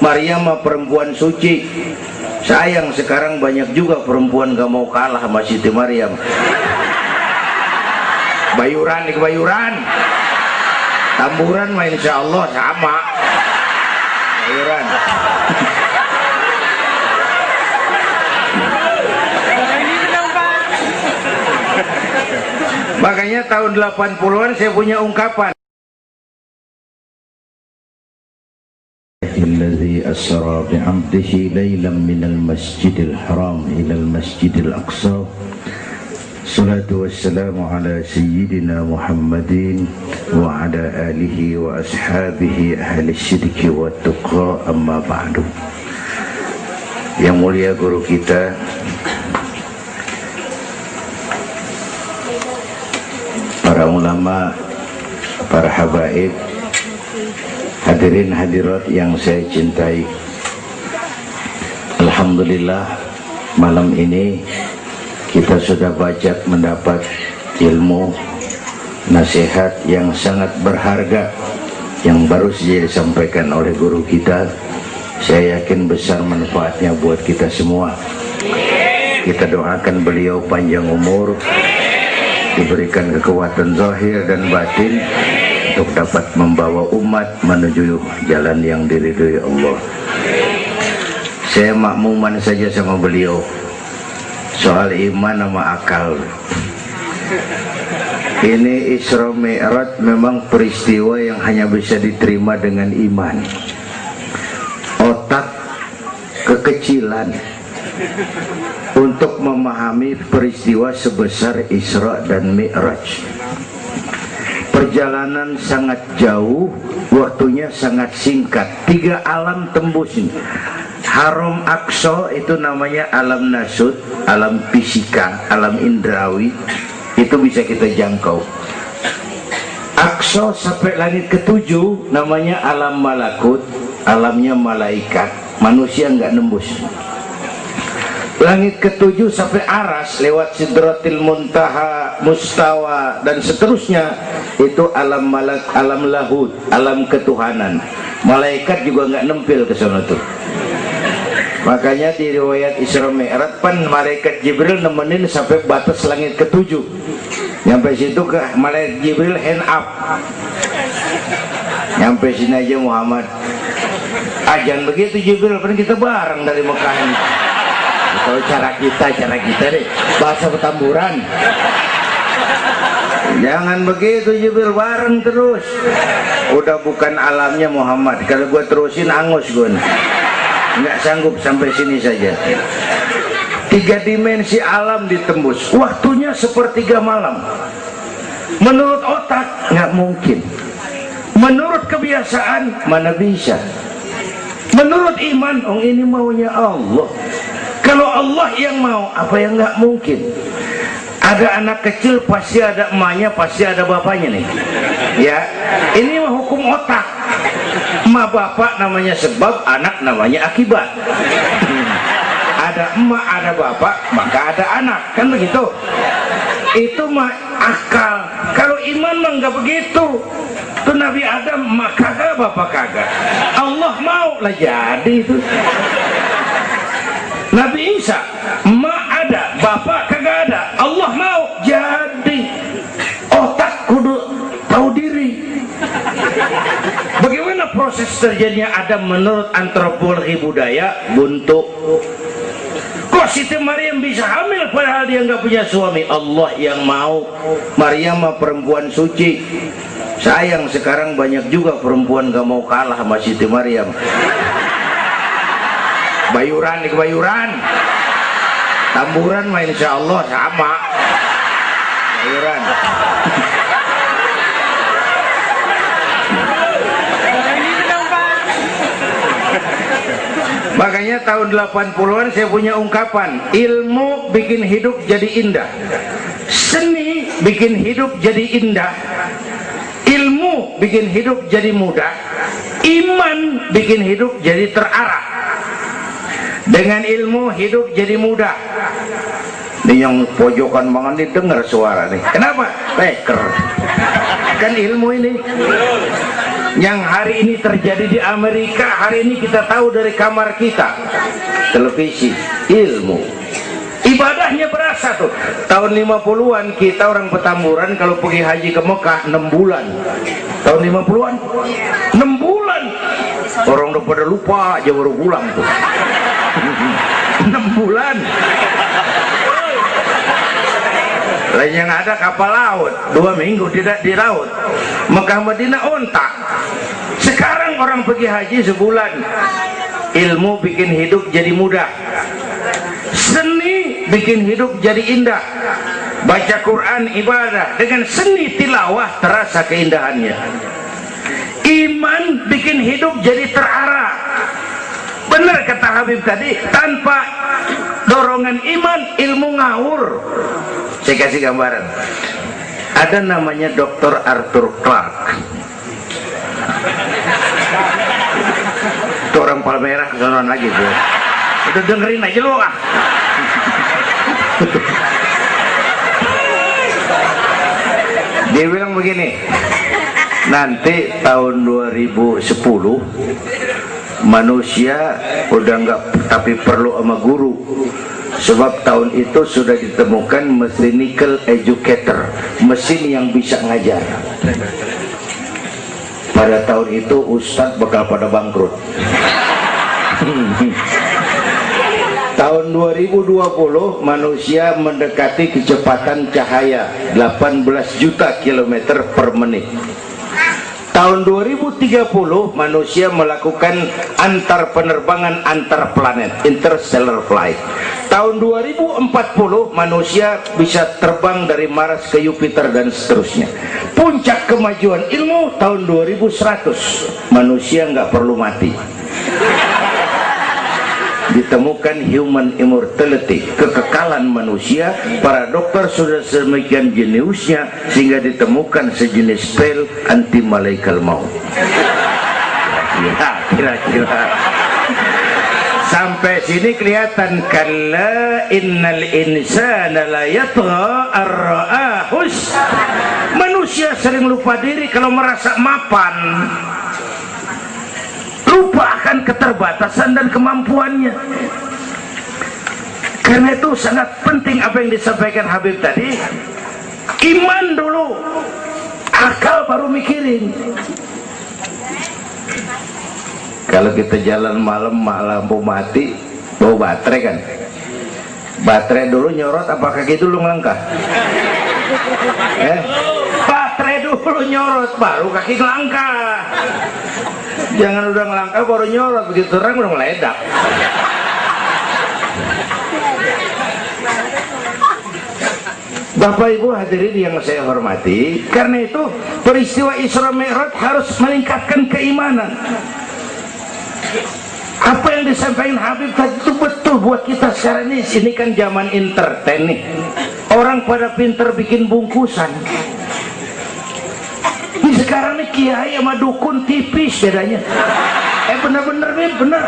Maryam mah perempuan suci. Sayang sekarang banyak juga perempuan gak mau kalah sama Siti Maryam. Bayuran nih bayuran, tamburan mah insya Allah sama. Bayuran. Makanya tahun 80-an saya punya ungkapan. الذي أسرى بعبده ليلا من المسجد الحرام إلى المسجد الأقصى الصلاة والسلام على سيدنا محمد وعلى آله وأصحابه أهل الشرك والتقى أما بعد. Yang mulia guru kita para ulama, para habaib, hadirin hadirat yang saya cintai, alhamdulillah malam ini kita sudah banyak mendapat ilmu nasihat yang sangat berharga yang baru saja disampaikan oleh guru kita. Saya yakin besar manfaatnya buat kita semua. Kita doakan beliau panjang umur, diberikan kekuatan zahir dan batin untuk dapat membawa umat menuju jalan yang diridhoi Allah. Saya makmuman saja sama beliau soal iman sama akal. Ini Isra Mi'raj memang peristiwa yang hanya bisa diterima dengan iman. Otak kekecilan untuk memahami peristiwa sebesar Isra dan Mi'raj. Perjalanan sangat jauh, waktunya sangat singkat. 3 alam tembusin. Haram Aqsa itu namanya alam nasut, alam fisika, alam indrawi. Itu bisa kita jangkau. Aqsa sampai langit ke-7 namanya alam malakut, alamnya malaikat. Manusia nggak nembus. Langit ke-7 sampai aras lewat Sidratil Muntaha, Mustawa dan seterusnya itu alam malak, alam lahud, alam ketuhanan. Malaikat juga nggak nempel ke sana tuh. Makanya di riwayat Isra Mi'raj pan malaikat Jibril nemenin sampai batas langit ke-7. Nyampe situ ke malaikat Jibril hand up. Nyampe sini aja Muhammad. Jangan begitu Jibril, kan kita bareng dari Mekah ini. Kalau cara kita deh, bahasa petamburan. Jangan begitu Jibril, bareng terus. Udah bukan alamnya Muhammad. Kalau gue terusin angus gue, nggak sanggup sampai sini saja. 3 dimensi alam ditembus. Waktunya sepertiga malam. Menurut otak nggak mungkin. Menurut kebiasaan mana bisa. Menurut iman, ini maunya Allah. Kalau Allah yang mau, apa yang nggak mungkin? Ada anak kecil pasti ada emaknya, pasti ada bapaknya nih. Ya, ini mah hukum otak. Emak bapak namanya sebab, anak namanya akibat. Ada emak, ada bapak, maka ada anak, kan begitu? Itu mah akal. Kalau iman mah nggak begitu. Itu Nabi Adam, emak kagak, bapak kagak. Allah mau lah jadi itu. Nabi Isa, emak ada, bapak kagak ada. Allah mau jadi. Otak kudu tahu diri. Bagaimana proses terjadinya Adam menurut antropologi budaya? Buntu. Kok Siti Maryam bisa hamil padahal dia nggak punya suami? Allah yang mau. Maryam mah perempuan suci. Sayang sekarang banyak juga perempuan gak mau kalah sama Siti Maryam. Bayuran nih bayuran, tamburan mah insya Allah sama. Bayuran. Makanya tahun 80-an saya punya ungkapan, ilmu bikin hidup jadi indah, seni bikin hidup jadi indah, ilmu bikin hidup jadi mudah, iman bikin hidup jadi terarah. Dengan ilmu hidup jadi mudah. Ini yang pojokan banget nih dengar suara nih. Kenapa? Peker. Kan ilmu ini. Yang hari ini terjadi di Amerika, hari ini kita tahu dari kamar kita. Televisi, ilmu. Ibadahnya berasa tuh. Tahun 50-an kita orang Petamburan kalau pergi haji ke Mekah 6 bulan. Tahun 50-an 6 bulan. Orang udah pada lupa aja baru pulang tuh. 6 bulan. Lain yang ada kapal laut 2 minggu tidak di laut. Mekah Madinah ontak. Sekarang orang pergi haji sebulan. Ilmu bikin hidup jadi mudah, seni bikin hidup jadi indah. Baca Quran ibadah, dengan seni tilawah terasa keindahannya. Iman bikin hidup jadi terarah. Benar kata Habib tadi, tanpa dorongan iman ilmu ngawur. Saya kasih gambaran. Ada namanya Dr. Arthur Clarke. Itu orang Palmerah kesonoan lagi tuh. Udah dengerin aja lo ah. Dia bilang begini, nanti tahun 2010 manusia udah nggak tapi perlu sama guru, sebab tahun itu sudah ditemukan mechanical educator, mesin yang bisa ngajar. Pada tahun itu ustadz bakal pada bangkrut. Tahun 2020 manusia mendekati kecepatan cahaya 18 juta kilometer per menit. Tahun 2030 manusia melakukan antar penerbangan antar planet, interstellar flight. Tahun 2040 manusia bisa terbang dari Mars ke Jupiter dan seterusnya. Puncak kemajuan ilmu tahun 2100 manusia nggak perlu mati. Ditemukan human immortality, kekekalan manusia. Para dokter sudah sedemikian jeniusnya sehingga ditemukan sejenis pil anti malaikal maut. Kira-kira sampai sini kelihatan. Kalla innal insana la yatgha ar-ra'ahus. Manusia sering lupa diri kalau merasa mapan, lupa akan keterbatasan dan kemampuannya. Karena itu sangat penting apa yang disampaikan Habib tadi. Iman dulu, akal baru mikirin. Kalau kita jalan malam lampu mati, bawa baterai kan, baterai dulu nyorot apa kaki dulu ngelangkah? Baterai dulu nyorot baru kaki ngelangkah. Jangan udah ngelangkah baru nyorot, begitu terang udah meledak. Bapak Ibu hadirin yang saya hormati, karena itu peristiwa Isra Mi'raj harus meningkatkan keimanan. Apa yang disampaikan Habib tadi itu betul buat kita sekarang ini. Ini kan zaman entertain nih. Orang pada pinter bikin bungkusan. Ini sekarang nih kiai sama dukun tipis bedanya. Bener-bener nih, bener.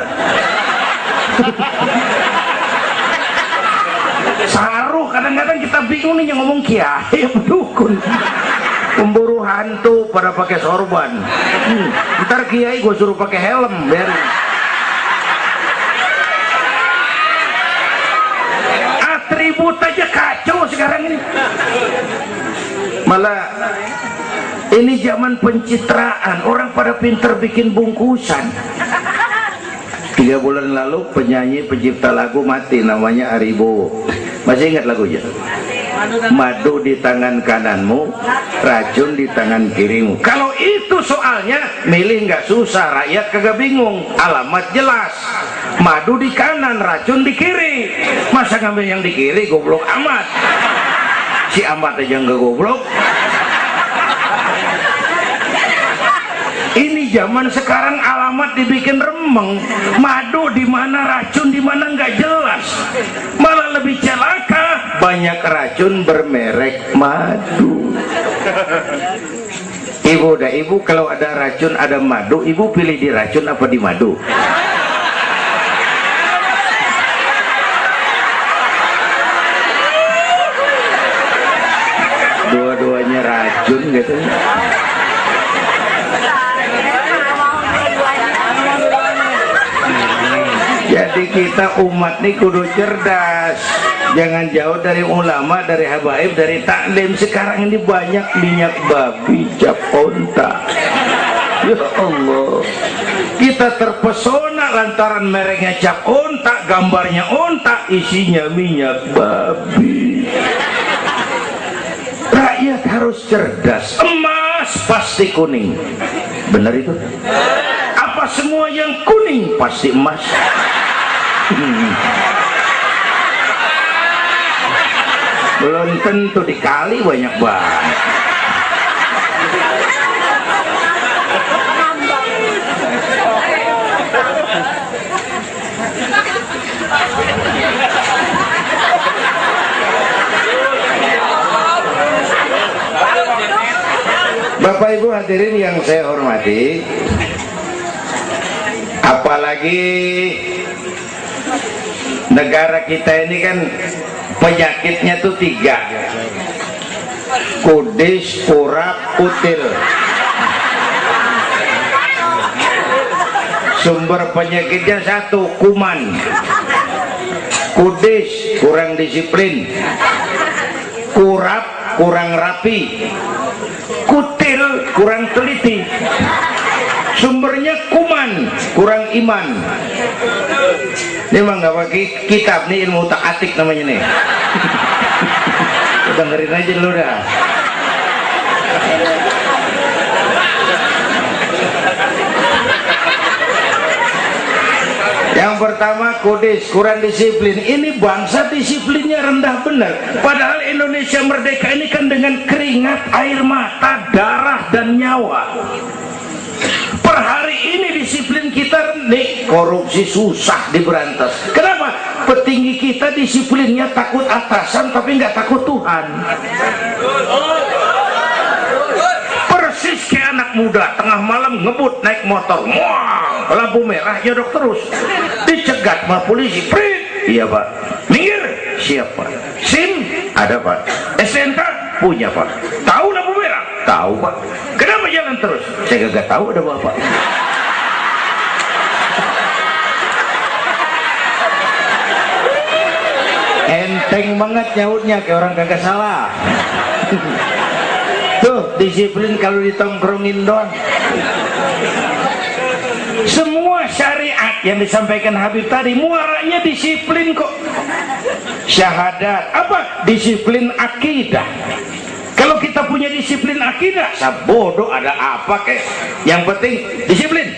Saruh, kadang-kadang kita bingung nih yang ngomong kiai sama dukun. Pemburu hantu pada pakai sorban. Ntar kiai gue suruh pakai helm biar. Atribut aja kacau sekarang ini. Malah ini zaman pencitraan, orang pada pinter bikin bungkusan. 3 bulan lalu penyanyi pencipta lagu mati, namanya Aribo. Masih ingat lagunya? Madu di tangan kananmu, racun di tangan kirimu. Kalau itu soalnya milih nggak susah, rakyat kagak bingung, alamat jelas. Madu di kanan, racun di kiri. Masa ngambil yang di kiri, goblok amat. Si amat aja nggak goblok. Ini zaman sekarang alamat dibikin remeng, madu di mana, racun di mana nggak jelas. Malah lebih celaka, banyak racun bermerek madu. Ibu kalau ada racun ada madu, ibu pilih di racun apa di madu? Dua-duanya racun gitu. Jadi kita umat nih kudu cerdas, jangan jauh dari ulama, dari habaib, dari taklim. Sekarang ini banyak minyak babi, cap onta. Ya Allah, kita terpesona lantaran mereknya cap onta, gambarnya onta, isinya minyak babi. Rakyat harus cerdas. Emas pasti kuning, benar itu? Apa semua yang kuning pasti emas? Belum tentu, dikali banyak banget. Bapak Ibu hadirin yang saya hormati, apalagi negara kita ini kan penyakitnya tuh 3: kudis, kurap, kutil. Sumber penyakitnya 1, kuman. Kudis, kurang disiplin. Kurap, kurang rapi. Kutil, kurang teliti. Sumbernya kuman, kurang iman. Ini mah nggak pakai kitab nih, ilmu tak atik namanya nih. Dengerin aja dulu dah. Yang pertama kudis, kurang disiplin. Ini bangsa disiplinnya rendah benar. Padahal Indonesia merdeka ini kan dengan keringat, air mata, darah dan nyawa. Per hari ini disiplin kita nih, korupsi susah diberantas. Kenapa? Petinggi kita disiplinnya takut atasan tapi nggak takut Tuhan. Persis kayak anak muda tengah malam ngebut naik motor, wah, lampu merah nyodok terus, dicegat sama polisi. Prit, iya pak. Minggir, siapa? SIM ada pak. SNK punya pak. Tahu lampu merah? Tahu pak. Kenapa jalan terus? Saya gak tahu ada bapak. Enteng banget nyautnya kayak orang kagak salah. Tuh disiplin kalau ditongkrongin doang. Semua syariat yang disampaikan Habib tadi muaranya disiplin kok. Syahadat apa? Disiplin akidah. Kalau kita punya disiplin akidah, sabodo ada apa kek? Yang penting disiplin.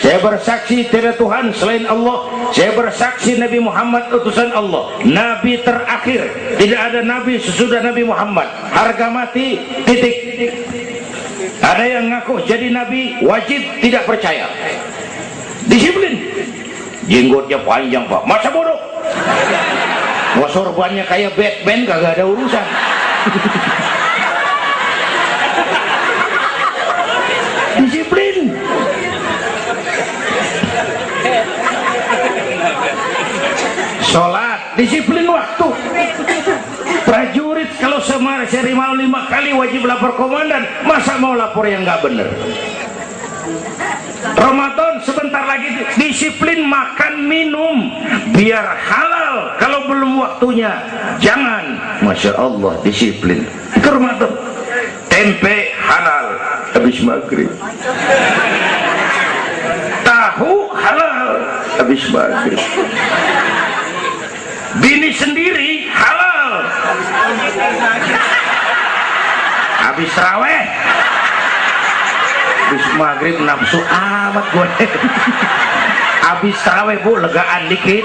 Saya bersaksi tidak Tuhan selain Allah. Saya bersaksi Nabi Muhammad utusan Allah, Nabi terakhir. Tidak ada Nabi sesudah Nabi Muhammad. Harga mati, titik. Ada yang ngaku jadi Nabi, wajib tidak percaya. Disiplin. Jenggotnya panjang pak, masa bodoh. Wah sorbannya kayak Batman, kagak ada urusan. Disiplin. Sholat, disiplin waktu. Prajurit kalau sehari mau 5 kali wajib lapor komandan, masa mau lapor yang nggak bener? Ramadan sebentar lagi, disiplin makan minum biar halal. Kalau belum waktunya jangan. Masya Allah, disiplin. Itu Ramadan. Tempe halal habis maghrib, tahu halal habis maghrib, bini sendiri halal habis raweh, habis maghrib nafsu amat gue. Habis raweh bu, legaan dikit.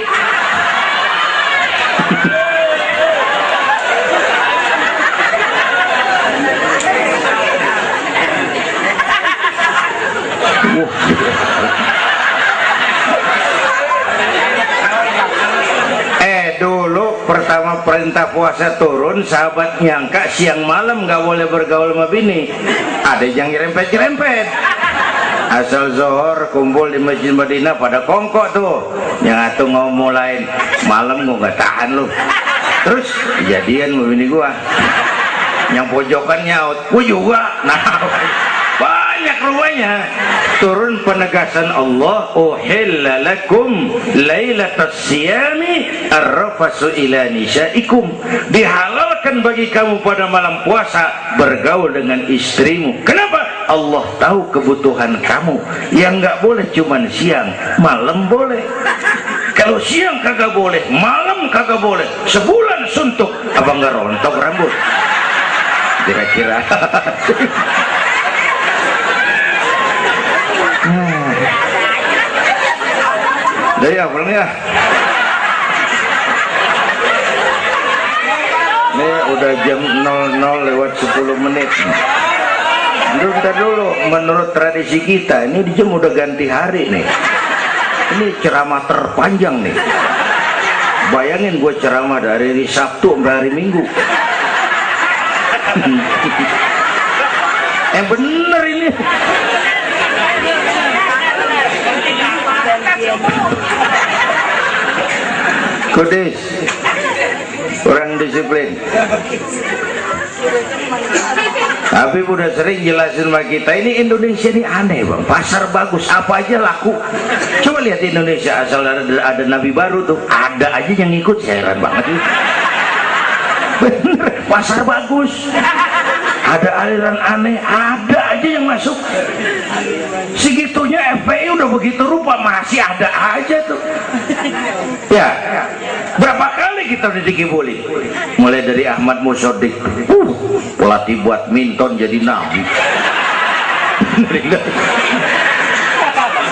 Dulu pertama perintah puasa turun, sahabat nyangka siang malam nggak boleh bergaul sama bini. Ada yang nyerempet-nyerempet. Asal zohor kumpul di Masjid Madinah pada kongkok tuh. Yang atuh ngomong lain, malam gua nggak tahan lu. Terus kejadian sama bini gua. Yang pojokan nyaut, gua juga. Nah, banyak rupanya. turun penegasan Allah, uhilla lakum lailatas siyami arrafasu ila nisaikum, dihalalkan bagi kamu pada malam puasa bergaul dengan istrimu. Kenapa? Allah tahu kebutuhan kamu. Yang nggak boleh cuman siang, malam boleh. Kalau siang kagak boleh, malam kagak boleh, sebulan suntuk, apa nggak rontok rambut? Kira-kira. Dari apa nih ya? Ini udah jam 00:10. Bentar dulu, menurut tradisi kita ini di jam udah ganti hari nih. Ini ceramah terpanjang nih. Bayangin gue ceramah dari hari Sabtu sampai hari Minggu. Bener ini. Kudis, orang disiplin. Tapi udah sering jelasin sama kita, ini Indonesia ini aneh bang, pasar bagus apa aja laku. Coba lihat Indonesia, asal ada nabi baru tuh ada aja yang ikut, heran banget. Bener, pasar bagus, ada aliran aneh, ada aja yang masuk. Segitunya FPI udah begitu rupa, masih ada aja tuh. Ya, berapa kali kita udah dikibuli, mulai dari Ahmad Musodik, pelatih badminton jadi nabi.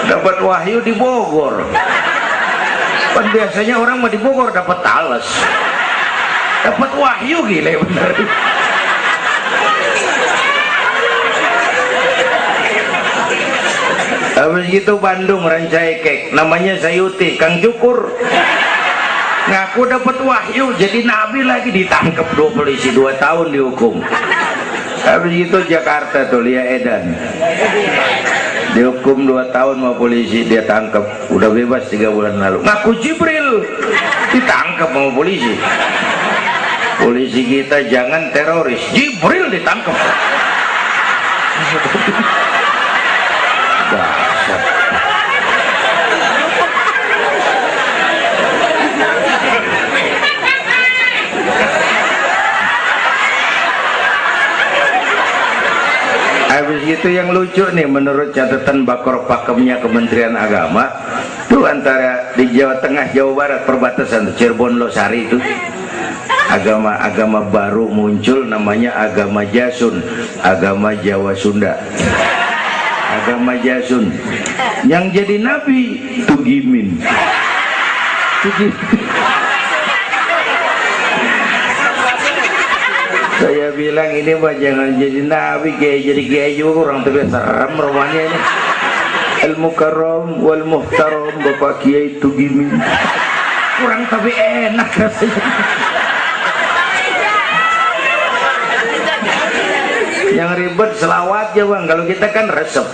Dapat wahyu di Bogor. Kan biasanya orang mah di Bogor dapat talas, dapat wahyu, gila bener. Habis itu Bandung Rancaikek, namanya Sayuti, Kang Cukur, ngaku dapat wahyu jadi nabi lagi, ditangkap 2 polisi 2 tahun dihukum. Habis itu Jakarta tuh Lia Edan dihukum 2 tahun sama polisi, dia tangkap, udah bebas 3 bulan lalu. Ngaku Jibril ditangkap sama polisi. Polisi kita jangan teroris, Jibril ditangkap. Habis itu yang lucu nih, menurut catatan Bakor Pakemnya Kementerian Agama tuh, antara di Jawa Tengah Jawa Barat perbatasan Cirebon Losari itu agama baru muncul, namanya agama Jasun, agama Jawa Sunda. Agama Jasun yang jadi nabi Tugimin. Saya bilang ini mah jangan jadi nabi, kayak jadi kiai juga orang tapi serem rumahnya ini. Al Mukarram wal Muhtaram Bapak Kiai Tugimin, kurang tapi enak rasanya. Yang ribet selawat ya bang, kalau kita kan resep.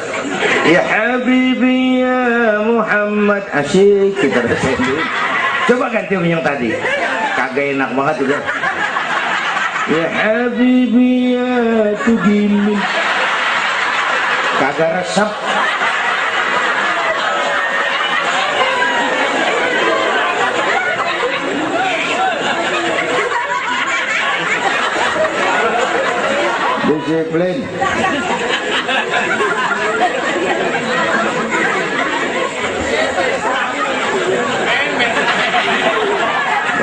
Ya Habibi ya Muhammad, asyik kita resep. Coba ganti yang tadi, kagak enak banget juga. Ya Habibi ya Tugimin, kagak resep. Disiplin.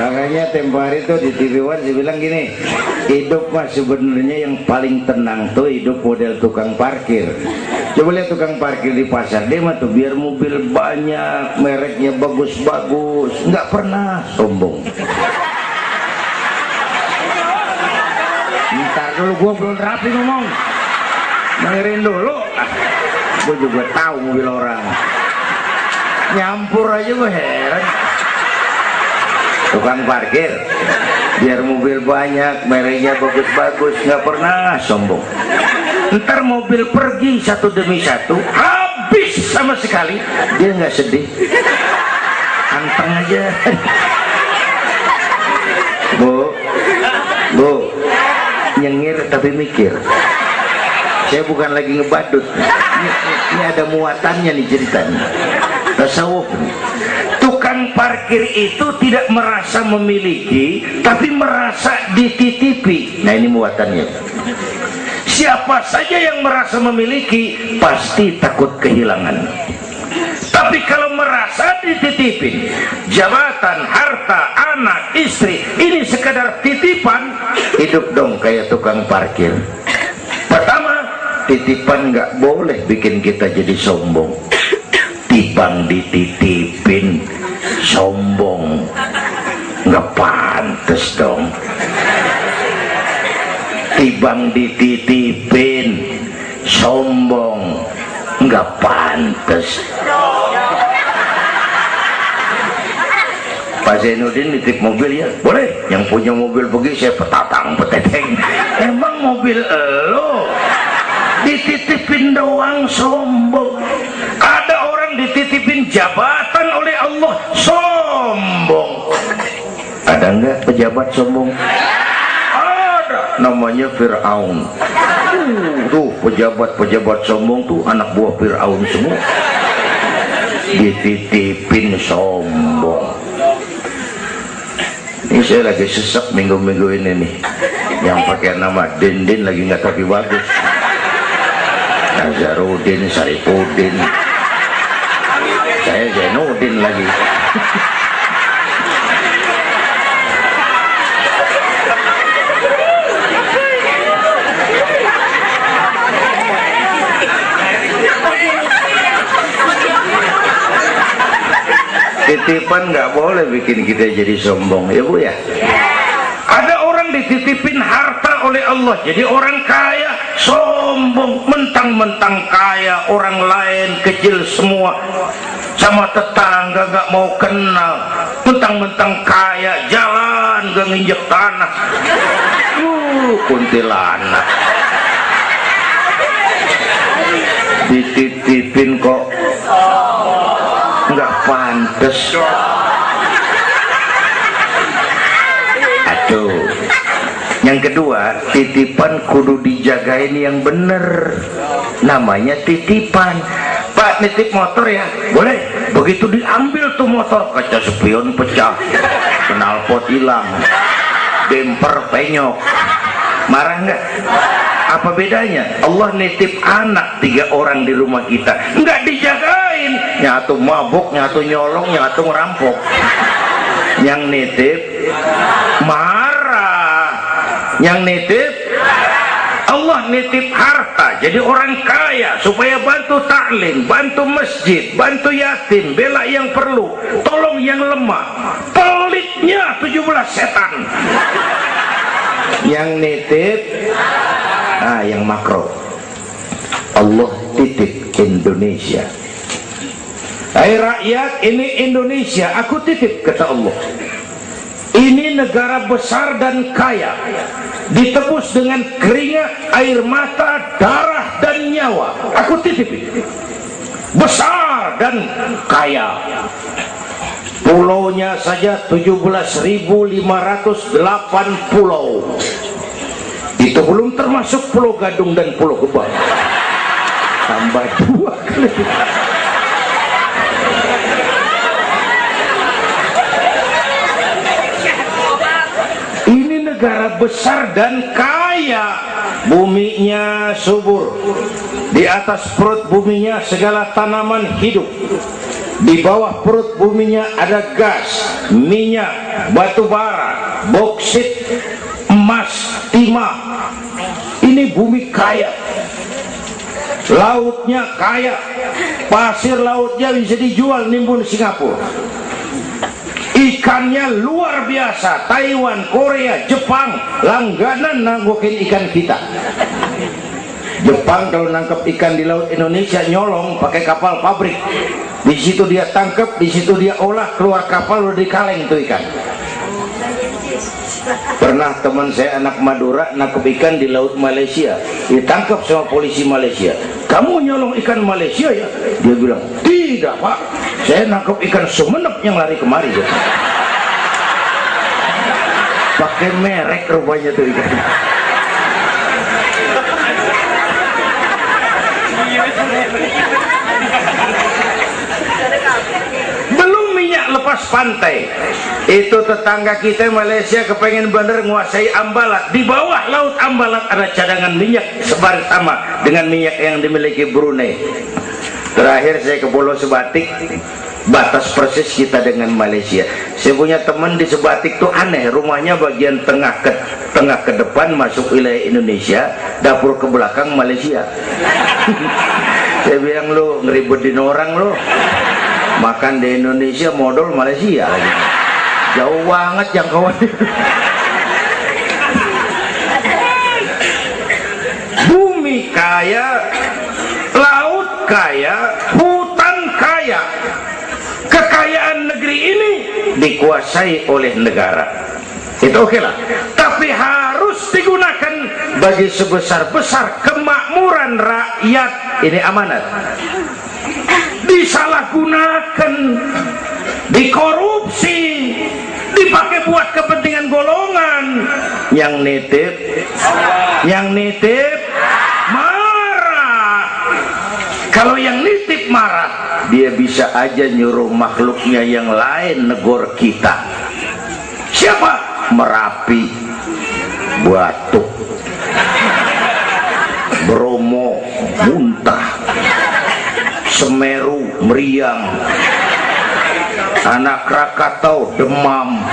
Makanya tempo hari tuh di TV One dia bilang gini, hidup mah sebenarnya yang paling tenang tuh hidup model tukang parkir. Coba lihat tukang parkir di pasar, dia mah tuh biar mobil banyak, mereknya bagus-bagus, nggak pernah sombong. Ntar dulu, gua belum rapi ngomong, dengerin dulu. Gua juga tahu mobil orang, nyampur aja gua heran. Tukang parkir biar mobil banyak, mereknya bagus-bagus, nggak pernah sombong. Ntar mobil pergi satu demi satu, habis sama sekali, dia nggak sedih, anteng aja. Bu, nyengir tapi mikir. Saya bukan lagi ngebadut. Ini ada muatannya nih ceritanya. Tasawuf. Tukang parkir itu tidak merasa memiliki, tapi merasa dititipi. Nah ini muatannya. Siapa saja yang merasa memiliki pasti takut kehilangan. Tapi kalau merasa dititipin, jabatan, harta, anak, istri, ini sekadar titipan, hidup dong kayak tukang parkir. Pertama, titipan nggak boleh bikin kita jadi sombong. Tibang dititipin sombong, nggak pantes dong. Tibang dititipin sombong, nggak pantes. Pak Zainuddin nitip mobil ya, boleh. Yang punya mobil begitu saya petatang peteteng. Emang mobil lo dititipin doang sombong. Ada orang dititipin jabatan oleh Allah sombong. Ada nggak pejabat sombong? Ada, namanya Fir'aun. Tuh pejabat-pejabat sombong tuh anak buah Fir'aun semua. Dititipin sombong. Ini saya lagi sesek minggu-minggu ini nih. Yang pakai nama Dindin lagi nggak tapi bagus. Nazarudin, Saripudin, saya Zainuddin lagi. Titipan nggak boleh bikin kita jadi sombong, ya Bu ya. Ada orang dititipin harta oleh Allah, jadi orang kaya sombong, mentang-mentang kaya, orang lain kecil semua, sama tetangga nggak mau kenal, mentang-mentang kaya, jalan gak nginjek tanah. Kuntilanak dititipin kok nggak pantes. Aduh. Yang kedua, titipan kudu dijagain yang bener. Namanya titipan. Pak nitip motor ya, boleh. Begitu diambil tuh motor, kaca spion pecah, knalpot hilang, bemper penyok, marah nggak? Apa bedanya? Allah nitip anak 3 orang di rumah kita, nggak dijagain, nyatu mabuk, nyatu nyolong, nyatu ngerampok. Yang nitip marah, yang nitip Allah nitip harta, jadi orang kaya supaya bantu taklim, bantu masjid, bantu yatim, bela yang perlu, tolong yang lemah. Pelitnya 17 setan. Yang nitip yang makro, Allah titip Indonesia. Hai rakyat, ini Indonesia aku titip, kata Allah. Ini negara besar dan kaya, ditebus dengan keringat, air mata, darah dan nyawa. Aku titip ini. Besar dan kaya. Pulaunya saja 17.508 pulau. Itu belum termasuk Pulau Gadung dan Pulau Gebang. Tambah 2 kali. Ini negara besar dan kaya. Buminya subur. Di atas perut buminya segala tanaman hidup. Di bawah perut buminya ada gas, minyak, batu bara, boksit, emas, timah. Ini bumi kaya. Lautnya kaya. Pasir lautnya bisa dijual nimbun Singapura. Ikannya luar biasa. Taiwan, Korea, Jepang langganan nanggukin ikan kita. Jepang kalau nangkep ikan di laut Indonesia nyolong pakai kapal pabrik. Di situ dia tangkap, di situ dia olah, keluar kapal udah dikaleng tuh ikan. Pernah teman saya anak Madura nangkep ikan di laut Malaysia, ditangkap sama polisi Malaysia. Kamu nyolong ikan Malaysia ya? Dia bilang, tidak Pak, saya nangkep ikan Sumenep yang lari kemari ya. Pakai merek rupanya tuh ikan. pantai. Itu tetangga kita Malaysia kepengen bener nguasai Ambalat. Di bawah laut Ambalat ada cadangan minyak sebaris sama dengan minyak yang dimiliki Brunei. Terakhir saya ke Pulau Sebatik, batas persis kita dengan Malaysia. Saya punya teman di Sebatik tuh aneh, rumahnya bagian tengah ke depan masuk wilayah Indonesia, dapur ke belakang Malaysia. Saya bilang, lu ngeribetin orang lu, makan di Indonesia modal Malaysia lagi, jauh banget jangkauannya. Bumi kaya, laut kaya, hutan kaya. Kekayaan negeri ini dikuasai oleh negara. Itu oke lah. Tapi harus digunakan bagi sebesar-besar kemakmuran rakyat. Ini amanat. Disalahgunakan, dikorupsi, dipakai buat kepentingan golongan. Yang nitip marah. Kalau yang nitip marah, dia bisa aja nyuruh makhluknya yang lain negor kita. Siapa? Merapi, Batuk, Bromo, muntah, Semeru, meriang, Anak Krakatau, demam,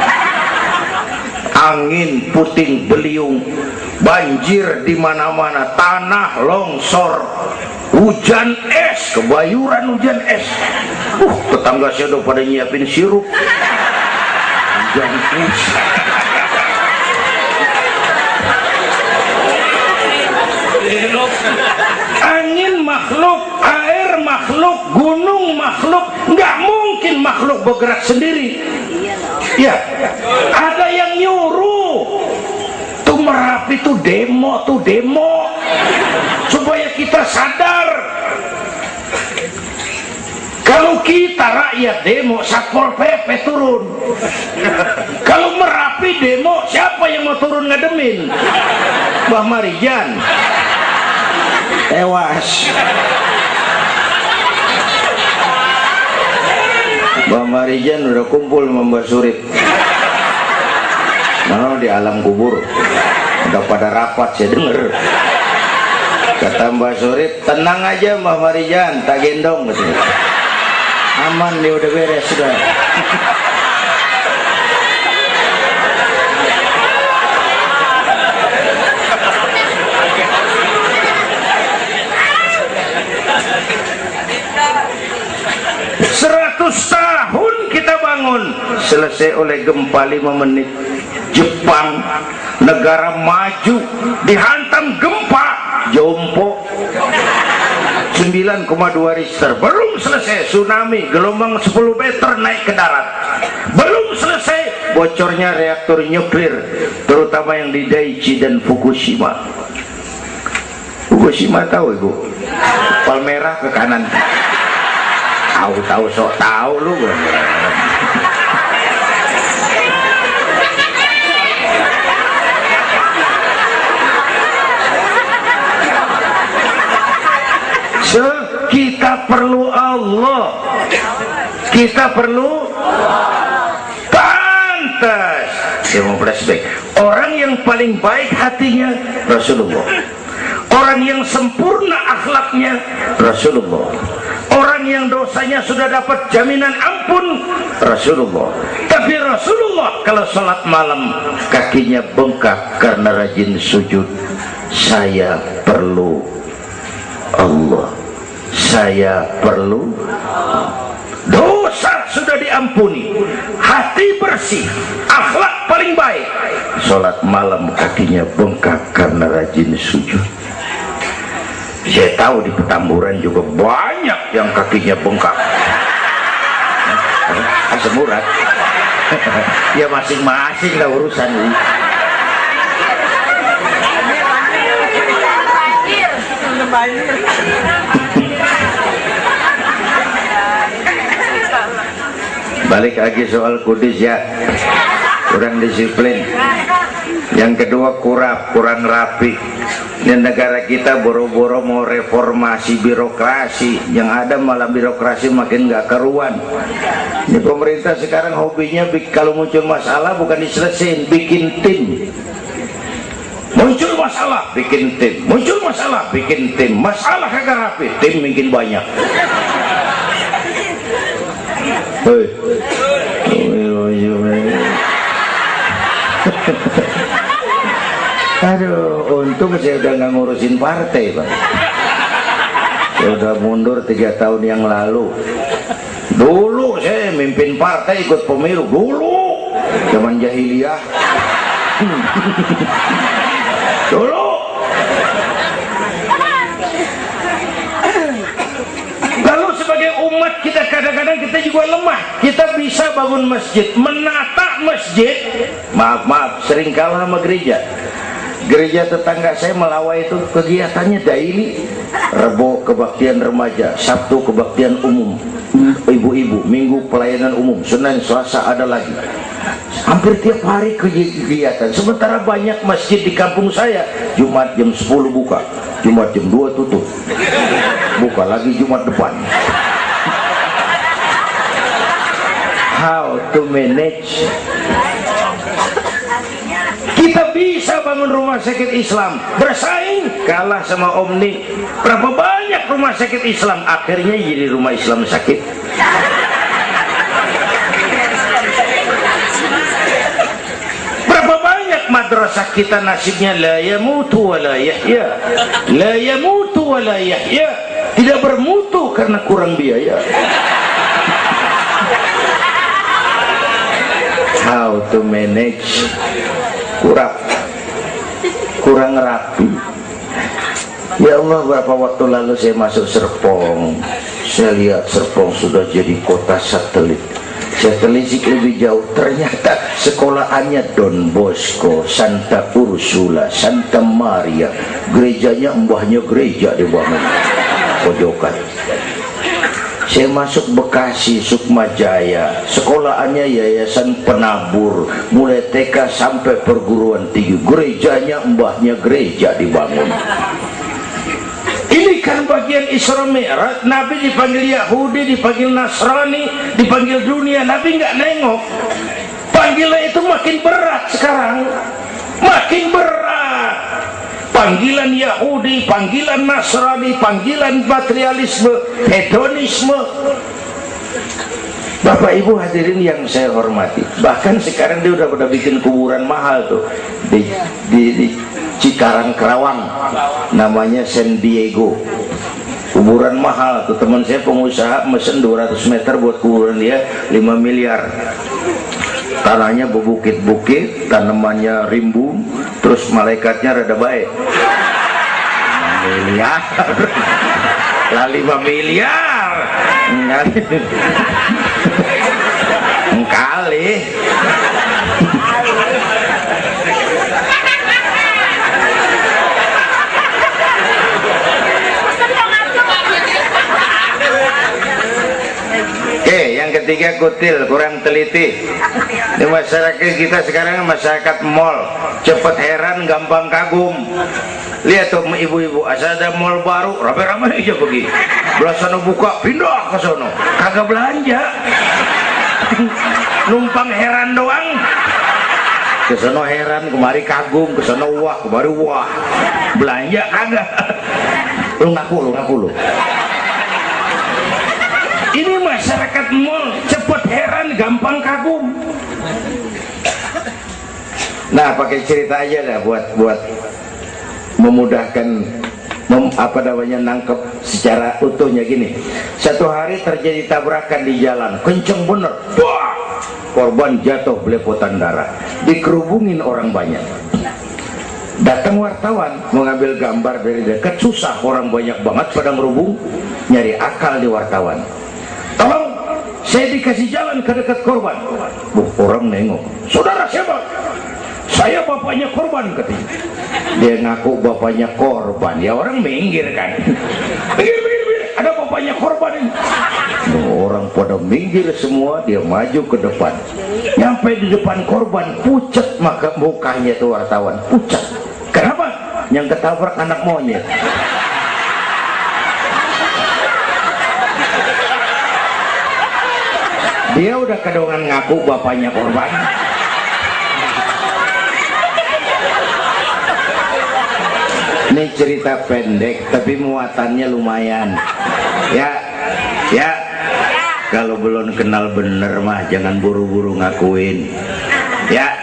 angin puting beliung, banjir di mana-mana, tanah longsor, hujan es, kebayuran hujan es. Tetangga saya udah pada nyiapin sirup hujan es. Angin makhluk, air makhluk, gunung makhluk. Nggak mungkin makhluk bergerak sendiri. Ya, ada yang nyuruh. Tuh Merapi tuh demo supaya kita sadar. Kalau kita rakyat demo, Satpol PP turun. Kalau Merapi demo, siapa yang mau turun ngademin? Mbah Marijan tewas. Mbah Marijan udah kumpul sama Mbah Surip. Mana di alam kubur udah pada rapat, saya denger. Kata Mbah Surip, tenang aja Mbah Marijan, tak gendong gitu. Aman nih, udah beres sudah. 100 tahun kita bangun, selesai oleh gempa 5 menit. Jepang, negara maju, dihantam gempa, jompo 9,2 Richter. Belum selesai tsunami, gelombang 10 meter naik ke darat. Belum selesai bocornya reaktor nuklir, terutama yang di Daiichi dan Fukushima. Fukushima tahu ibu? Palmerah ke kanan. Tahu sok tahu lu. Kita perlu Allah, kita perlu pantas. Saya mau flashback. Orang yang paling baik hatinya Rasulullah, orang yang sempurna akhlaknya Rasulullah, orang yang dosanya sudah dapat jaminan ampun Rasulullah. Tapi Rasulullah kalau sholat malam kakinya bengkak karena rajin sujud. Saya perlu Allah, saya perlu. Dosa sudah diampuni, hati bersih, akhlak paling baik, sholat malam kakinya bengkak karena rajin sujud. Saya tahu di Petamburan juga banyak yang kakinya bengkak. Asam urat. Ya masing-masing lah urusan ini. Balik lagi soal kudus ya, kurang disiplin. Yang kedua kurang rapi. Di negara kita boro-boro mau reformasi birokrasi, yang ada malah birokrasi makin gak karuan. Ini pemerintah sekarang hobinya kalau muncul masalah bukan diselesain, bikin tim. Muncul masalah, bikin tim. Muncul masalah, bikin tim. Masalah kagak rapi, tim makin banyak. Hei. Aduh, untung saya udah nggak ngurusin partai, Pak. Saya udah mundur 3 tahun yang lalu. Dulu saya mimpin partai, ikut pemilu. Dulu, zaman jahiliyah. Dulu. Lalu sebagai umat kita kadang-kadang kita juga lemah. Kita bisa bangun masjid, menata masjid. Maaf, sering kalah sama gereja. Gereja tetangga saya Melawai itu kegiatannya daily. Rebo kebaktian remaja, Sabtu kebaktian umum, ibu-ibu, Minggu pelayanan umum, Senin Selasa ada lagi. Hampir tiap hari kegiatan. Sementara banyak masjid di kampung saya, Jumat jam 10 buka, Jumat jam 2 tutup, buka lagi Jumat depan. How to manage? Kita bisa bangun rumah sakit Islam, bersaing, kalah sama Omni. Berapa banyak rumah sakit Islam akhirnya jadi rumah Islam sakit. Berapa banyak madrasah kita nasibnya la yamutu wa la yahya, la yamutu wa la yahya, tidak bermutu karena kurang biaya. How to manage? Kurang rapi. Ya Allah, beberapa waktu lalu saya masuk Serpong, saya lihat Serpong sudah jadi kota satelit. Saya telisik lebih jauh, ternyata sekolahannya Don Bosco, Santa Ursula, Santa Maria, gerejanya mbahnya gereja dibangun pojokan. Saya masuk Bekasi, Sukmajaya, sekolahannya Yayasan Penabur, mulai TK sampai perguruan tinggi, gerejanya mbahnya gereja dibangun. Ini kan bagian Isra Mi'raj. Nabi dipanggil Yahudi, dipanggil Nasrani, dipanggil dunia, Nabi nggak nengok. Panggilan itu makin berat sekarang, makin berat. Panggilan Yahudi, panggilan Nasrani, panggilan materialisme, hedonisme. Bapak Ibu hadirin yang saya hormati, bahkan sekarang dia udah pada bikin kuburan mahal tuh di Cikarang Kerawang, namanya San Diego. Kuburan mahal tuh, teman saya pengusaha mesen 200 meter buat kuburan dia 5 miliar. Tanahnya berbukit-bukit, tanamannya rimbun, terus malaikatnya rada baik. 5 miliar lah, 5 miliar kali. Oke, yang ketiga kutil, kurang teliti. Di masyarakat kita sekarang masyarakat mall, cepet heran, gampang kagum. Lihat tuh ibu-ibu, asal ada mall baru, rame-rame aja pergi. Belah sana buka, pindah ke sono, kagak belanja. Numpang heran doang. Ke sono heran, kemari kagum, ke sono wah, kemari wah. Belanja kagak. Lu ngaku lu. Ini masyarakat mall, cepet heran, gampang kagum. Nah, pakai cerita aja lah buat memudahkan nangkep secara utuhnya gini. Satu hari terjadi tabrakan di jalan, kenceng bener. Wah! Korban jatuh belepotan darah, dikerubungin orang banyak. Datang wartawan mengambil gambar dari dekat, susah, orang banyak banget pada ngerubung, nyari akal di wartawan. Tolong, saya dikasih jalan ke dekat korban. Orang nengok, saudara siapa? Saya bapaknya korban, katanya. Dia ngaku bapaknya korban, ya orang minggir kan. Minggir, ada bapaknya korban ini. Orang pada minggir semua, dia maju ke depan. Nyampe di depan korban, pucat maka mukanya tuh wartawan, pucat. Kenapa? yang ketabrak anak monyet. Dia udah kedongan ngaku bapaknya korban. Ini cerita pendek tapi muatannya lumayan. Ya, kalau belum kenal bener mah jangan buru-buru ngakuin. Ya,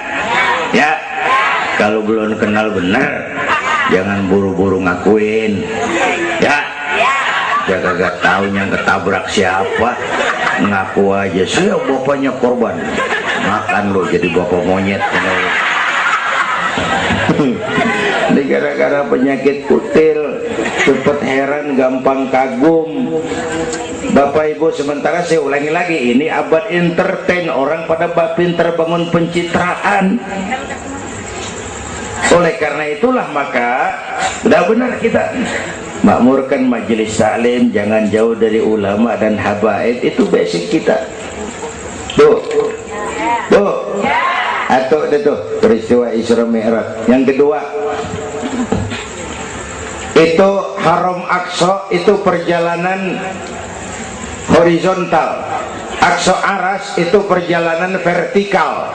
kalau belum kenal bener jangan buru-buru ngakuin. Ya, gak tahu yang ketabrak siapa, ngaku aja saya bapaknya korban. Makan lo jadi bapak monyet. Ini gara-gara penyakit kutil, cepet heran, gampang kagum. Bapak Ibu, sementara saya ulangi lagi, ini abad entertain, orang pada pinter bangun pencitraan. Oleh karena itulah maka udah benar kita makmurkan majelis taklim, jangan jauh dari ulama dan habaib, itu basic kita. Tuh. Atau itu peristiwa Isra Mi'raj. Yang kedua, itu Haram Aqsa, itu perjalanan horizontal. Aqsa Aras itu perjalanan vertikal.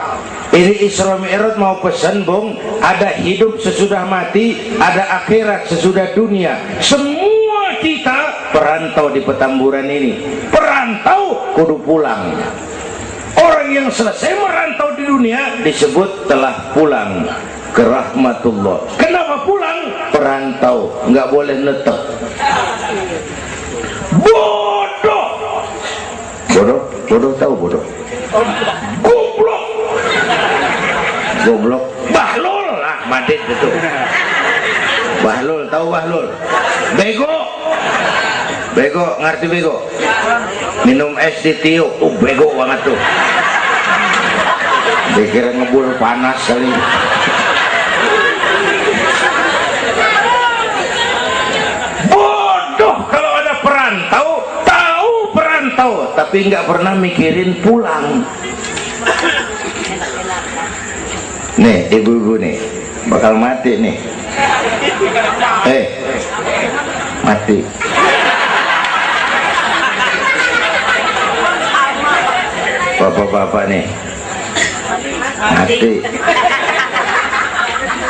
Ini Isra Mi'raj mau pesan, Bung, ada hidup sesudah mati, ada akhirat sesudah dunia. Semua kita perantau di Petamburan ini. Perantau kudu pulang. Orang yang selesai merantau di dunia disebut telah pulang ke rahmatullah. Kenapa pulang? Perantau, nggak boleh netep. Bodoh tahu bodoh? Goblok. Bahlul lah, Madit itu. Bahlul, tahu Bahlul? Bego, ngerti bego? Minum es ditiup, bego banget tuh. Dikira ngebul panas kali. Bodoh kalau ada perantau, tahu perantau, tapi nggak pernah mikirin pulang. Nih, ibu-ibu nih, bakal mati nih. Mati. Bapak-bapak nih mati.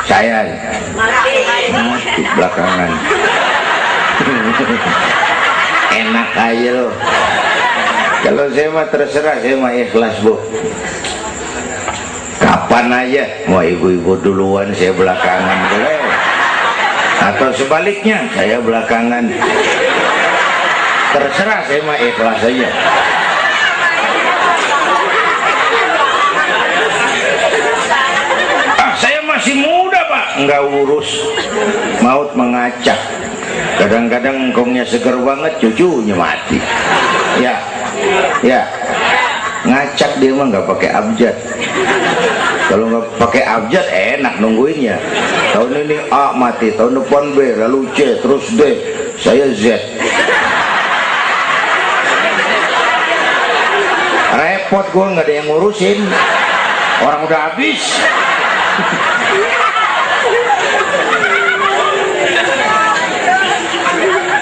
Saya mati belakangan. Enak aja loh. Kalau saya mah terserah, saya mah ikhlas, Bu. Kapan aja, mau ibu-ibu duluan, saya belakangan, boleh. Atau sebaliknya, saya belakangan. Terserah, saya mah ikhlas aja. Masih muda, Pak, nggak urus, maut mengacak. Kadang-kadang engkongnya seger banget, cucunya mati. Ya, ngacak dia mah nggak pakai abjad. Kalau nggak pakai abjad enak nungguinnya. Tahun ini A mati, tahun depan B, lalu C, terus D, saya Z. Repot, gua nggak ada yang ngurusin, orang udah habis.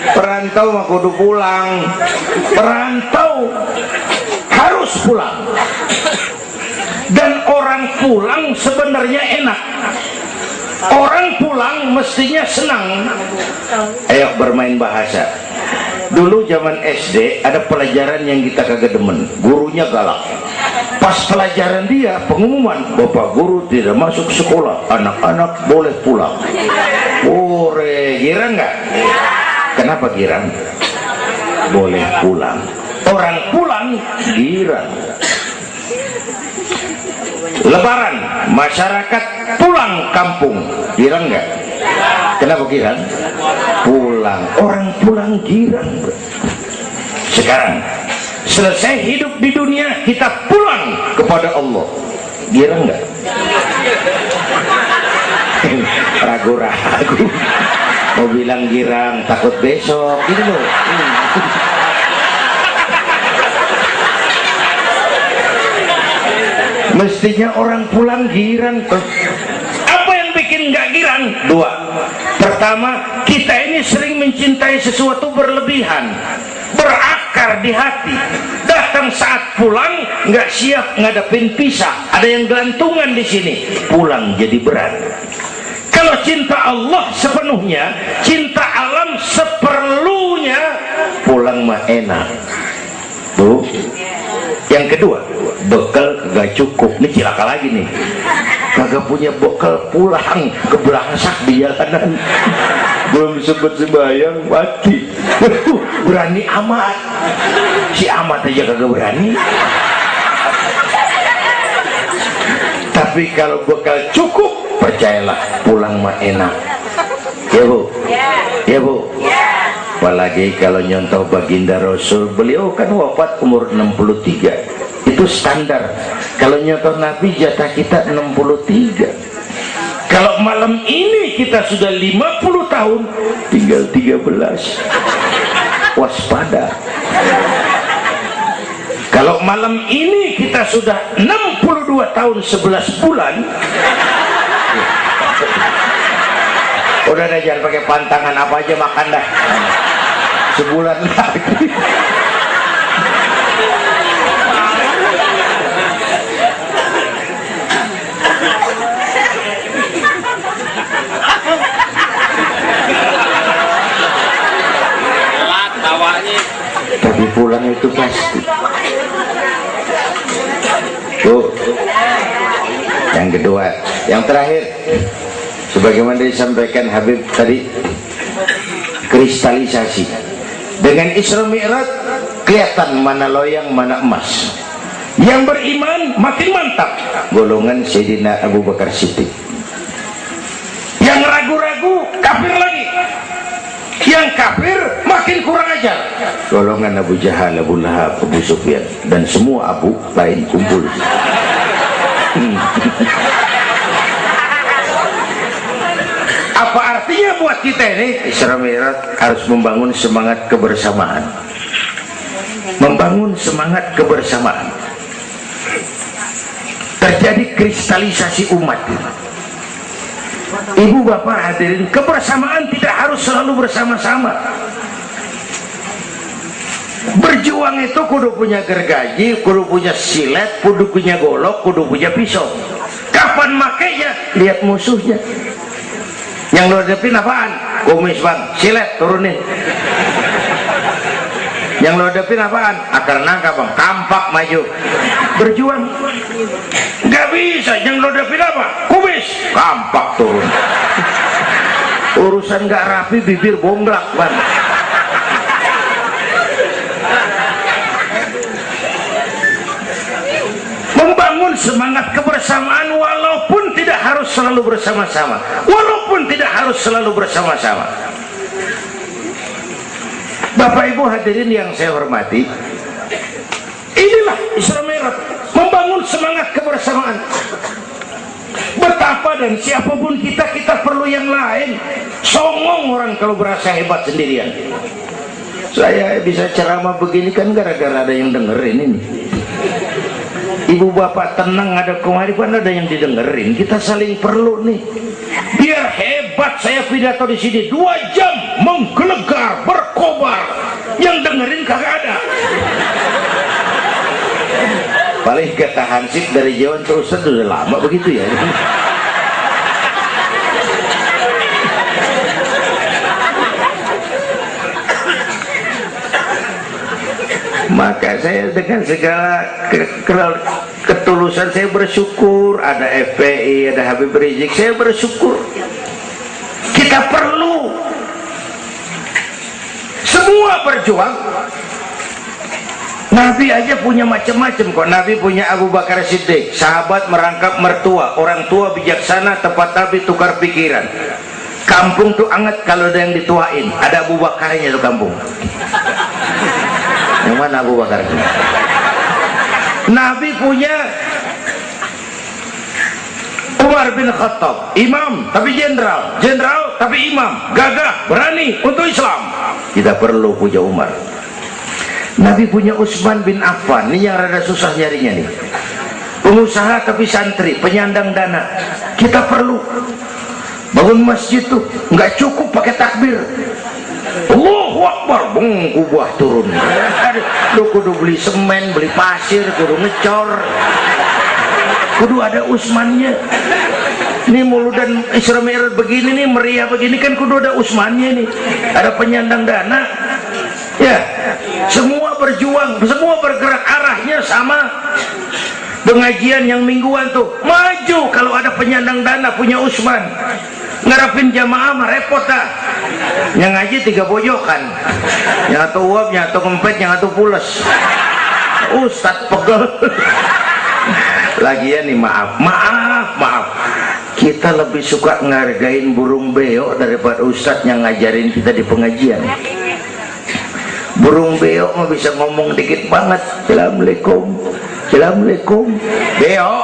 Perantau mah kudu pulang. Perantau harus pulang. Dan orang pulang sebenarnya enak. Orang pulang mestinya senang. Ayo bermain bahasa. Dulu zaman SD ada pelajaran yang kita kagak demen, gurunya galak. Pas pelajaran dia pengumuman, Bapak guru tidak masuk sekolah, anak-anak boleh pulang. Girang nggak? Kenapa girang? Boleh pulang. Orang pulang girang. Lebaran, masyarakat pulang kampung, girang nggak? Kenapa girang? Pulang. Orang pulang girang. Sekarang selesai hidup di dunia, kita pulang kepada Allah, girang nggak? Ragu-ragu, mau bilang girang, takut besok gitu loh. Mestinya orang pulang girang tuh. Apa yang bikin nggak girang? Dua, Pertama, kita ini sering mencintai sesuatu berlebihan, berakar di hati. Datang saat pulang nggak siap ngadepin pisah, ada yang gelantungan di sini, pulang jadi berat. Kalau cinta Allah sepenuhnya, cinta alam seperlunya, pulang mah enak. Tuh. Yang kedua, bekal kagak cukup. Ini cilaka lagi nih. Kagak punya bekal, pulang kebelangsak di jalanan. Belum sempat sembahyang mati. Berani amat. Si amat aja kagak berani. Tapi kalau bekal cukup, percayalah pulang mah enak. Ya Bu? Ya Bu? Apalagi kalau nyontoh baginda Rasul, beliau kan wafat umur 63, itu standar. Kalau nyontoh Nabi, jatah kita 63. Kalau malam ini kita sudah 50 tahun, tinggal 13. Waspada. Kalau malam ini kita sudah 62 tahun 11 bulan, udah deh, jangan pakai pantangan, apa aja makan dah. Sebulan lagi. Tapi pulang itu pasti. Tuh. Yang kedua, yang terakhir, sebagaimana disampaikan Habib tadi, kristalisasi. Dengan Isra Mi'raj kelihatan mana loyang mana emas. Yang beriman makin mantap, golongan Sayyidina Abu Bakar Siddiq. Yang ragu-ragu kafir lagi. Yang kafir makin kurang ajar, golongan Abu Jahal, Abu Lahab, Abu Sufyan, dan semua Abu lain kumpul. Apa artinya buat kita ini? Isra Mi'raj harus membangun semangat kebersamaan, membangun semangat kebersamaan. Terjadi kristalisasi umat. Ibu bapak hadirin, kebersamaan tidak harus selalu bersama-sama. Berjuang itu kudu punya gergaji, kudu punya silet, kudu punya golok, kudu punya pisau. Kapan makainya? Lihat musuhnya. Yang lo hadapin apaan? Kumis bang, silet turunin. Yang lo hadapin apaan? Akar nangka bang, kampak maju. Berjuang nggak bisa. Yang lo hadapin apa? Kumis, kampak turun. Urusan nggak rapi, bibir bonglak bang. Membangun semangat kebersamaan walaupun tidak harus selalu bersama-sama, walaupun tidak harus selalu bersama-sama. Bapak Ibu hadirin yang saya hormati, inilah Isra Mi'raj, membangun semangat kebersamaan. Betapa dan siapapun kita, kita perlu yang lain. Songong orang kalau berasa hebat sendirian. Saya bisa ceramah begini kan gara-gara ada yang dengerin ini. Ibu bapak tenang, ada kearifan, ada yang didengerin. Kita saling perlu nih. Biar hebat saya pidato di sini 2 jam menggelegar, berkobar. Yang dengerin kagak ada. Paling kata Hansip dari Jawa terus udah lama begitu ya. Maka saya dengan segala ketulusan saya bersyukur ada FPI, ada Habib Rizik, saya bersyukur. Kita perlu semua berjuang. Nabi aja punya macam-macam kok. Nabi punya Abu Bakar Siddiq, sahabat merangkap mertua, orang tua bijaksana, tepat tapi tukar pikiran. Kampung tuh anget kalau ada yang dituain. Ada Abu Bakarnya tuh kampung. Yang mana Abu Bakar? Nabi punya Umar bin Khattab, imam tapi jenderal, jenderal tapi imam, gagah, berani untuk Islam. Kita perlu punya Umar. Nabi punya Utsman bin Affan, ini yang rada susah nyarinya nih. Pengusaha tapi santri, penyandang dana. Kita perlu. Bangun masjid tuh nggak cukup pakai takbir, Allahu Akbar, kubah turun. Lu kudu beli semen, beli pasir, kudu ngecor, kudu ada usmannya. Ini muludan Isra Mi'raj begini nih, meriah begini kan kudu ada usmannya nih, ada penyandang dana. Ya, semua berjuang, semua bergerak arahnya sama. Pengajian yang mingguan tuh maju kalau ada penyandang dana punya usman. Ngarapin jamaah mah repot dah. Yang ngaji 3 pojokan, yang satu uap, yang satu kempet, yang satu pules. Ustadz pegel. Lagian nih maaf, kita lebih suka ngargain burung beo daripada ustadz yang ngajarin kita di pengajian. Burung beo mah bisa ngomong dikit banget, assalamualaikum, assalamualaikum. Beo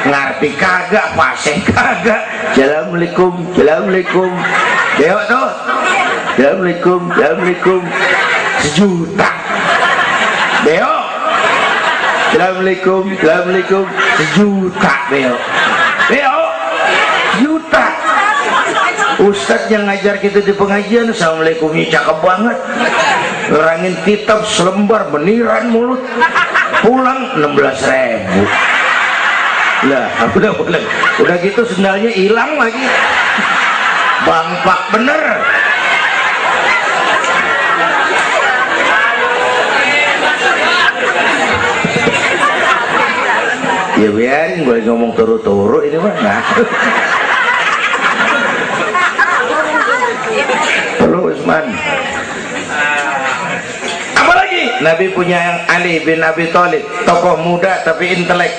ngerti kagak, fasih kagak, assalamualaikum, assalamualaikum. Beo tuh assalamualaikum, assalamualaikum, 1 juta. Beo assalamualaikum, assalamualaikum, 1 juta. Beo juta. Ustadz yang ngajar kita di pengajian, assalamualaikumnya cakep banget, ngerangin kitab selembar beniran mulut, pulang 16.000. Lah udah gitu sendalnya hilang lagi, bangpak bener. Ya biarin, boleh ngomong turu-turu ini mah. Nah. Halo Usman. Apalagi Nabi punya yang Ali bin Abi Thalib, tokoh muda tapi intelek.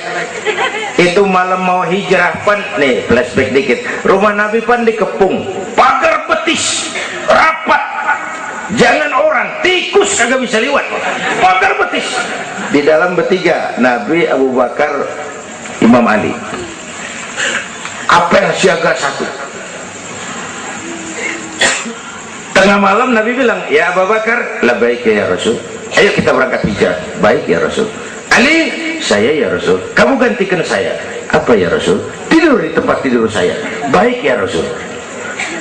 Itu malam mau hijrah pan, nih flashback dikit. Rumah Nabi pan dikepung, pagar betis, rapat. Jangan orang, tikus kagak bisa liwat. Pagar betis. Di dalam bertiga, Nabi, Abu Bakar, Imam Ali. Apel siaga 1. Tengah malam Nabi bilang, ya Abu Bakar, labbaik ya Rasul, ayo kita berangkat hijrah. Baik ya Rasul. Ali, saya ya Rasul, kamu gantikan saya. Apa ya Rasul? Tidur di tempat tidur saya. Baik ya Rasul.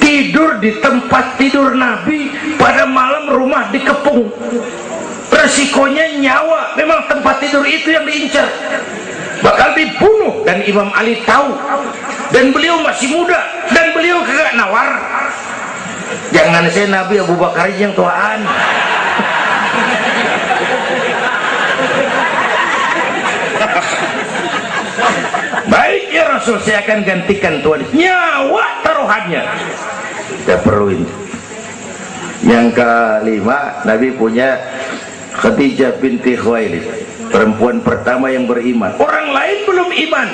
Tidur di tempat tidur Nabi pada malam rumah dikepung. Resikonya nyawa, memang tempat tidur itu yang diincar, bakal dibunuh, dan Imam Ali tahu, dan beliau masih muda, dan beliau kagak nawar. Jangan saya Nabi, Abu Bakar yang tuaan. Baik ya Rasul, saya akan gantikan tuan, nyawa taruhannya. Kita perluin. Yang kelima, Nabi punya Khadijah binti Khuwailid, perempuan pertama yang beriman. Orang lain belum iman,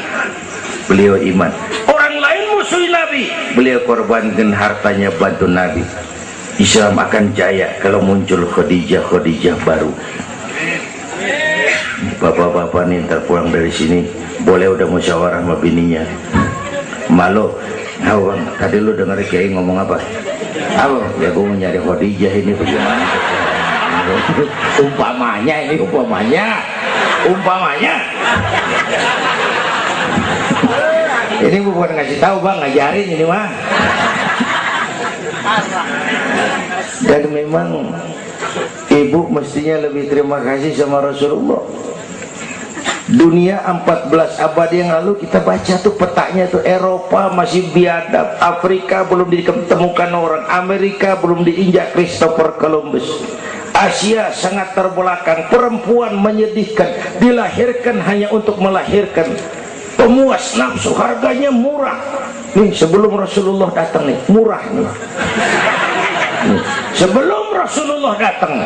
beliau iman. Orang lain musuh Nabi, beliau korbankan hartanya bantu Nabi. Islam akan jaya kalau muncul Khadijah baru. Bapak-bapak nih ntar pulang dari sini boleh udah musyawarah sama bininya. Malu, bang, tadi lu denger Kiai ngomong apa? Apa? Ya gue mau nyari Khadijah ini bagaimana? Umpamanya ini, umpamanya. Ini bukan ngasih tahu bang, ngajarin ini mah. Dan memang ibu mestinya lebih terima kasih sama Rasulullah. Dunia 14 abad yang lalu kita baca tuh petanya tuh, Eropa masih biadab, Afrika belum ditemukan orang, Amerika belum diinjak Christopher Columbus, Asia sangat terbelakang, perempuan menyedihkan, dilahirkan hanya untuk melahirkan, pemuas nafsu, harganya murah. Nih sebelum Rasulullah datang nih, murah nih. Nih, sebelum Rasulullah datang,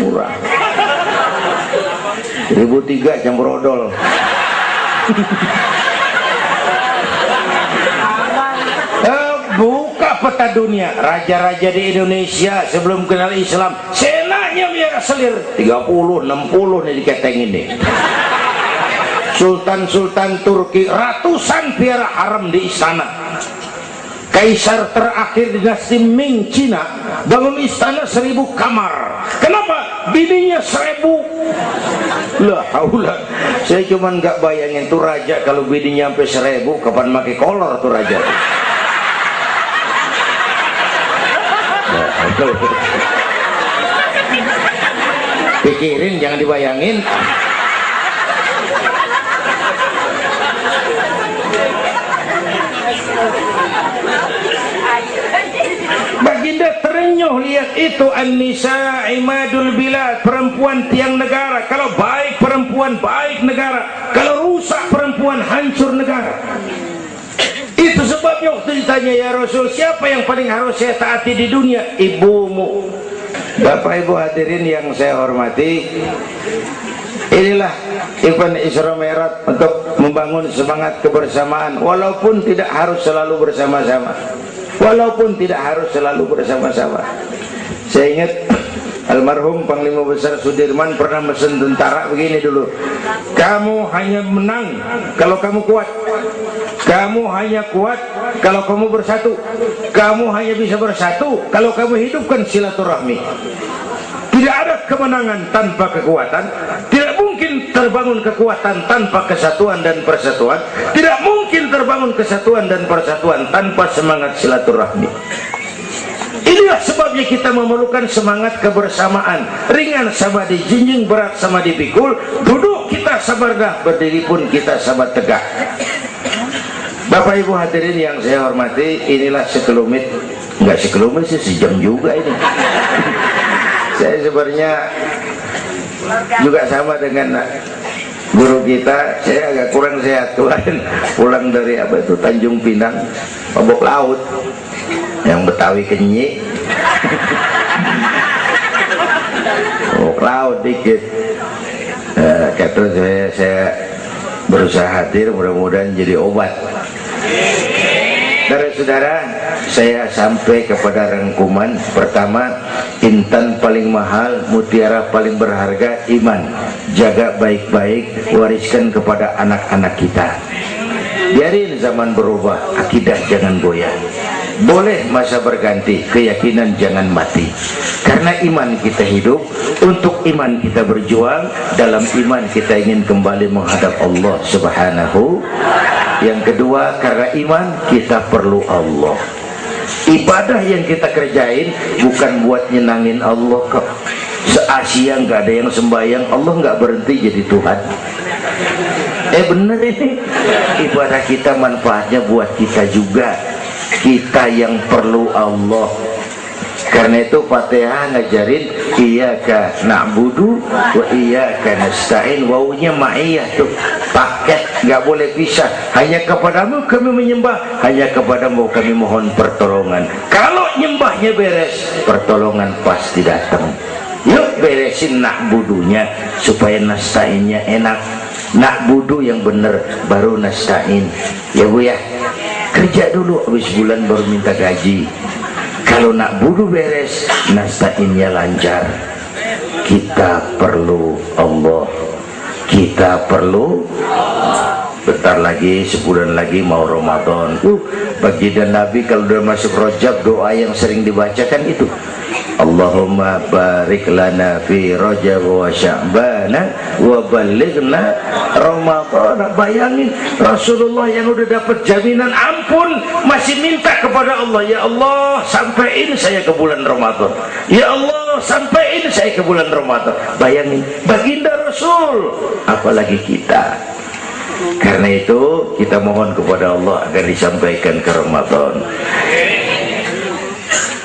murah. 1003 campur odol. Buka peta dunia, raja-raja di Indonesia sebelum kenal Islam, senanya biar selir 30, 60 nih diketengin nih. Sultan-sultan Turki ratusan piara haram di istana. Kaisar terakhir dinasti Ming Cina bangun istana 1000 kamar. Kenapa? Bininya 1000. Lah haula, saya cuman nggak bayangin tuh raja kalau bidinya sampai 1000 kapan pakai kolor tuh raja. Pikirin, jangan dibayangin. Baginda terenyuh lihat itu, an-nisa imadul bilad, perempuan tiang negara. Kalau baik perempuan, baik negara. Kalau rusak perempuan, hancur negara. Itu sebabnya waktu ditanya, ya Rasul, siapa yang paling harus saya taati di dunia? Ibumu. Bapak Ibu hadirin yang saya hormati, inilah event Isra Mi'raj untuk membangun semangat kebersamaan, walaupun tidak harus selalu bersama-sama. Walaupun tidak harus selalu bersama-sama. Saya ingat almarhum Panglima Besar Sudirman pernah mesen tentara begini dulu, kamu hanya menang kalau kamu kuat, kamu hanya kuat kalau kamu bersatu, kamu hanya bisa bersatu kalau kamu hidupkan silaturahmi. Tidak ada kemenangan tanpa kekuatan, tidak mungkin terbangun kekuatan tanpa kesatuan dan persatuan, tidak mungkin terbangun kesatuan dan persatuan tanpa semangat silaturahmi. Inilah sebabnya kita memerlukan semangat kebersamaan. Ringan sama dijinjing, berat sama dipikul, duduk kita sama dah, berdiri pun kita sama tegak. Bapak Ibu hadirin yang saya hormati, inilah sekelumit, enggak sekelumit sih, sejam juga ini. Saya sebenarnya juga sama dengan guru kita, saya agak kurang sehat kemarin pulang dari apa itu Tanjung Pinang, mabok laut, yang Betawi kenyi, mabok laut dikit. Kata saya berusaha hadir, mudah-mudahan jadi obat. Saudara-saudara, saya sampai kepada rangkuman pertama, intan paling mahal, mutiara paling berharga, iman. Jaga baik-baik, wariskan kepada anak-anak kita. Biarin zaman berubah, akidah jangan goyah. Boleh masa berganti, keyakinan jangan mati. Karena iman kita hidup, untuk iman kita berjuang, dalam iman kita ingin kembali menghadap Allah Subhanahu. Yang kedua, karena iman kita perlu Allah. Ibadah yang kita kerjain bukan buat nyenangin Allah kok. Se-Asia nggak ada yang sembahyang, Allah nggak berhenti jadi Tuhan. Bener ini. Ibadah kita manfaatnya buat kita juga. Kita yang perlu Allah. Karena itu Fatihah ngajarin iyyaka na'budu wa iyyaka nasta'in. Wawunya ma'iyah tuh, paket, nggak boleh pisah. Hanya kepadamu kami menyembah, hanya kepadamu kami mohon pertolongan. Kalau nyembahnya beres, pertolongan pasti datang. Yuk beresin na'budunya supaya nasta'innya enak. Na'budu yang bener, baru nasta'in. Ya Bu ya, kerja dulu, habis bulan baru minta gaji. Kalau nak budu beres, nasta'innya lancar. Kita perlu Allah. Kita perlu. Bentar lagi, sebulan lagi mau Ramadan. Baginda Nabi kalau udah masuk Rajab, doa yang sering dibacakan itu, Allahumma barik lana fi Rajab wa Sya'bana wa balighna Ramadan. Bayangin Rasulullah yang udah dapat jaminan ampun masih minta kepada Allah, ya Allah sampaiin saya ke bulan Ramadan, ya Allah sampaiin saya ke bulan Ramadan. Bayangin baginda Rasul, apalagi kita. Karena itu kita mohon kepada Allah agar disampaikan ke Ramadan.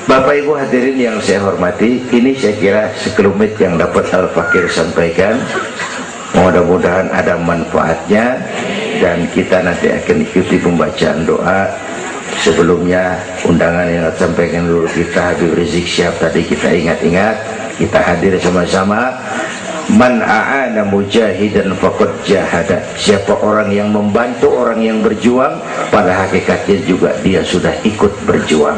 Bapak Ibu hadirin yang saya hormati, ini saya kira sekelumit yang dapat Al-Fakir sampaikan. Mudah-mudahan ada manfaatnya, dan kita nanti akan ikuti pembacaan doa. Sebelumnya undangan yang sampaikan dulu kita, Habib Rizik Syihab tadi kita ingat-ingat, kita hadir sama-sama. Man a'ana mujahidan faqad jahada. Siapa orang yang membantu orang yang berjuang, pada hakikatnya juga dia sudah ikut berjuang.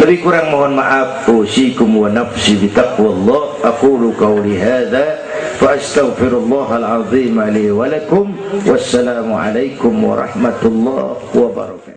Lebih kurang mohon maaf. Usikum wa nafsi bitaqwallah. Aqulu qawli hadza fa astaghfirullahal azim li wa lakum. Wassalamu alaikum warahmatullahi wabarakatuh.